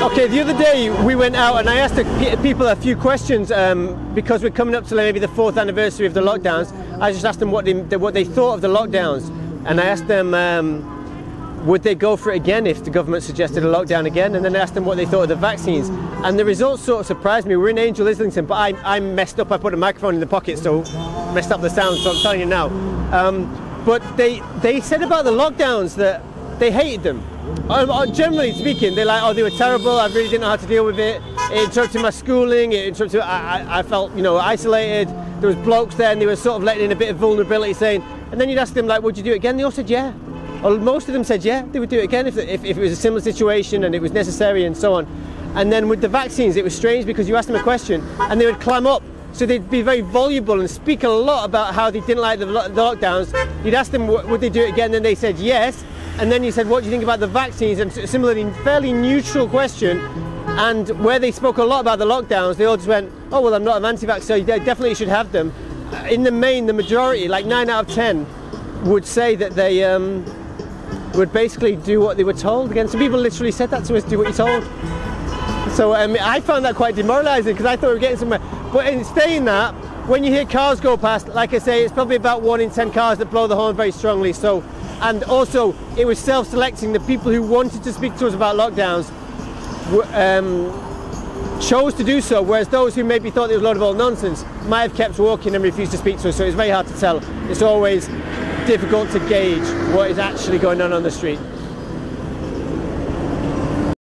Okay, the other day we went out and I asked people a few questions because we're coming up to maybe the 4th anniversary of the lockdowns. I just asked them what they thought of the lockdowns, and I asked them would they go for it again if the government suggested a lockdown again, and then I asked them what they thought of the vaccines, and the results sort of surprised me. We're in Angel Islington, but I messed up. I put a microphone in the pocket, so messed up the sound, so I'm telling you now. But they said about the lockdowns that they hated them. Generally speaking, they're like, oh, they were terrible, I really didn't know how to deal with it, it interrupted my schooling, I felt, isolated, there was blokes there and they were sort of letting in a bit of vulnerability, saying, and then you'd ask them, like, would you do it again? They all said yeah. Or most of them said yeah, they would do it again if it was a similar situation and it was necessary and so on. And then with the vaccines, it was strange because you asked them a question and they would clam up. So they'd be very voluble and speak a lot about how they didn't like the lockdowns. You'd ask them, would they do it again? And they said yes. And then you said, what do you think about the vaccines? And similarly, fairly neutral question. And where they spoke a lot about the lockdowns, they all just went, oh, well, I'm not an anti-vax, so you definitely should have them. In the main, the majority, like 9 out of 10, would say that they would basically do what they were told. Again, some people literally said that to us, do what you're told. So I found that quite demoralising because I thought we were getting somewhere. But in saying that, when you hear cars go past, like I say, it's probably about 1 in 10 cars that blow the horn very strongly. So, and also, it was self-selecting. The people who wanted to speak to us about lockdowns chose to do so, whereas those who maybe thought it was a lot of old nonsense might have kept walking and refused to speak to us. So it's very hard to tell. It's always difficult to gauge what is actually going on the street.